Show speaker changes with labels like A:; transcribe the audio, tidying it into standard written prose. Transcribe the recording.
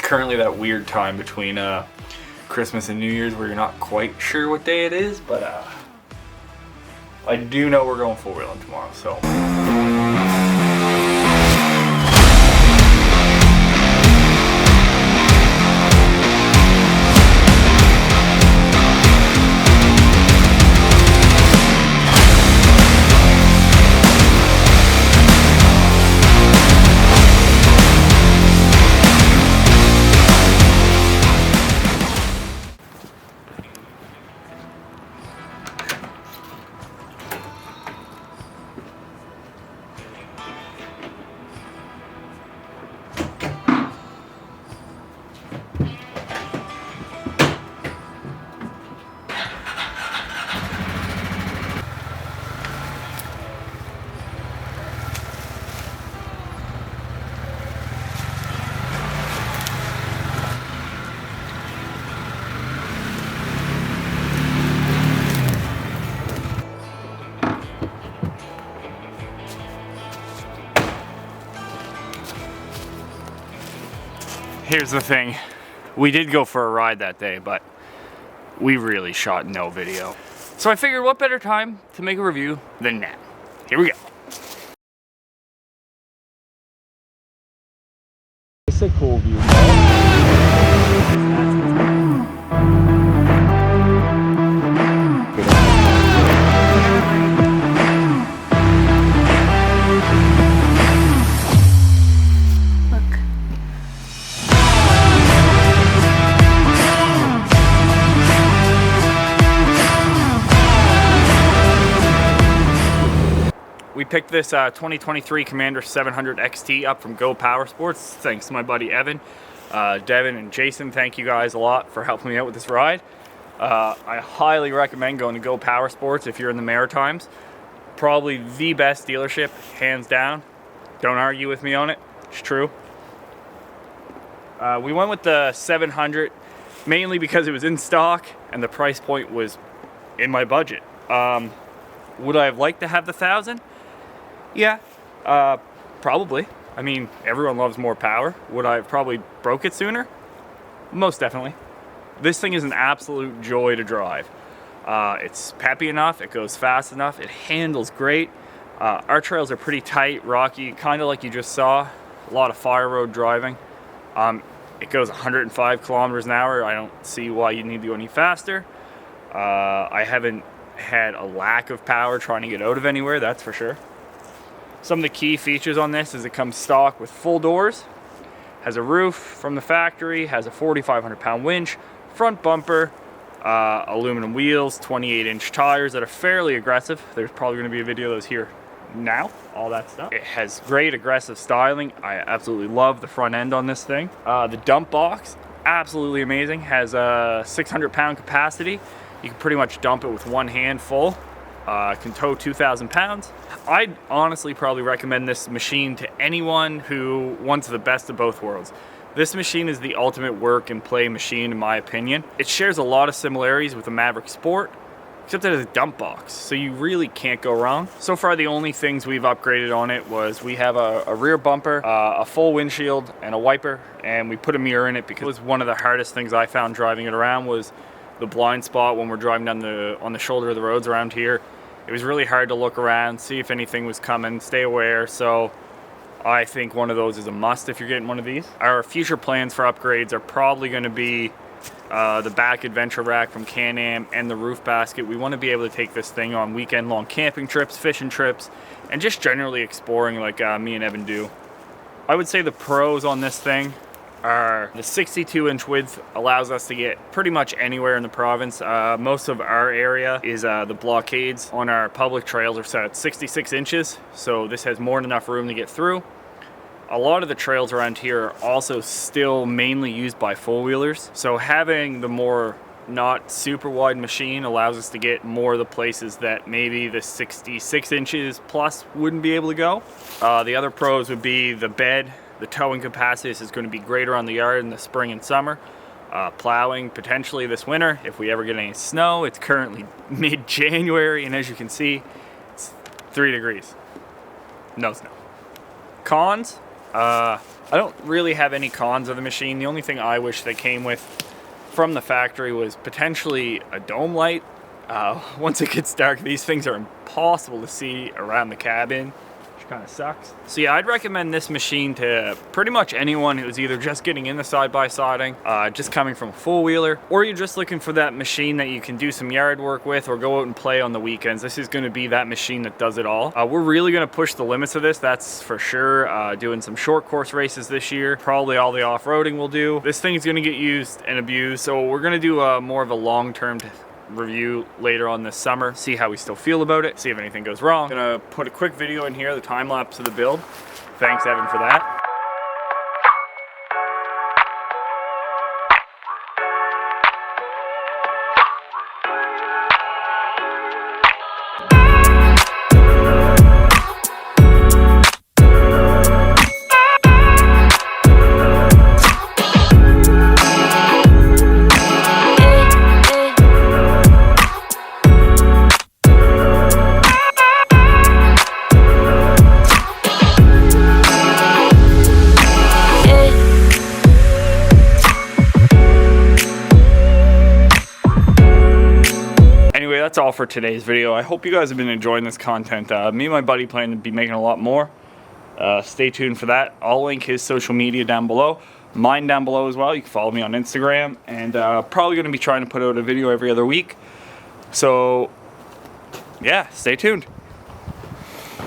A: currently that weird time between Christmas and New Year's where you're not quite sure what day it is, but I do know we're going four-wheeling tomorrow, so. Here's the thing, we did go for a ride that day, but we really shot no video. So I figured what better time to make a review than now. Here we go. It's a cool view. We picked this 2023 Commander 700 XT up from Go Power Sports, thanks to my buddy Evan. Devin and Jason, thank you guys a lot for helping me out with this ride. I highly recommend going to Go Power Sports if you're in the Maritimes. Probably the best dealership, hands down. Don't argue with me on it, it's true. We went with the 700 mainly because it was in stock and the price point was in my budget. Would I have liked to have the 1000? Yeah, probably. I mean, everyone loves more power. Would I have probably broke it sooner? Most definitely. This thing is an absolute joy to drive. It's peppy enough, it goes fast enough, it handles great. Our trails are pretty tight, rocky, kind of like you just saw. A lot of fire road driving. It goes 105 kilometers an hour. I don't see why you need to go any faster. I haven't had a lack of power trying to get out of anywhere, that's for sure. Some of the key features on this is it comes stock with full doors, has a roof from the factory, has a 4,500 pound winch, front bumper, aluminum wheels, 28-inch tires that are fairly aggressive. There's probably going to be a video of those here now, all that stuff. It has great aggressive styling. I absolutely love the front end on this thing. The dump box, absolutely amazing, has a 600 pound capacity. You can pretty much dump it with one hand full. Can tow 2,000 pounds. I'd honestly probably recommend this machine to anyone who wants the best of both worlds. This machine is the ultimate work and play machine in my opinion. It shares a lot of similarities with the Maverick Sport, except that it's a dump box, so you really can't go wrong. So far the only things we've upgraded on it was we have a rear bumper, a full windshield, and a wiper, and we put a mirror in it because it was one of the hardest things I found driving it around was the blind spot when we're driving down on the shoulder of the roads around here. It was really hard to look around, see if anything was coming, stay aware, so I think one of those is a must if you're getting one of these. Our future plans for upgrades are probably going to be the back adventure rack from CanAm and the roof basket. We want to be able to take this thing on weekend-long camping trips, fishing trips, and just generally exploring like me and Evan do. I would say the pros on this thing are the 62-inch width allows us to get pretty much anywhere in the province. Most of our area is the blockades on our public trails are set at 66 inches, so this has more than enough room to get through. A lot of the trails around here are also still mainly used by four-wheelers, so having the more not super wide machine allows us to get more of the places that maybe the 66 inches plus wouldn't be able to go. The other pros would be the bed. The towing capacity is going to be greater on the yard in the spring and summer. Plowing potentially this winter if we ever get any snow. It's currently mid-January and as you can see, it's 3 degrees. No snow. Cons, I don't really have any cons of the machine. The only thing I wish they came with from the factory was potentially a dome light. Once it gets dark, these things are impossible to see around the cabin, which kind of sucks. So yeah, I'd recommend this machine to pretty much anyone who's either just getting into side-by-siding, just coming from a four-wheeler, or you're just looking for that machine that you can do some yard work with or go out and play on the weekends. This is going to be that machine that does it all. We're really going to push the limits of this, that's for sure. Doing some short course races this year, probably all the off-roading we'll do. This thing's going to get used and abused, so we're going to do more of a long-term review later on this summer, see how we still feel about it, see if anything goes wrong. I'm gonna put a quick video in here, the time lapse of the build. Thanks Evan for that. That's all for today's video. I hope you guys have been enjoying this content. Me and my buddy plan to be making a lot more. Stay tuned for that. I'll link his social media down below, mine down below as well. You can follow me on Instagram, and probably going to be trying to put out a video every other week. So yeah, stay tuned.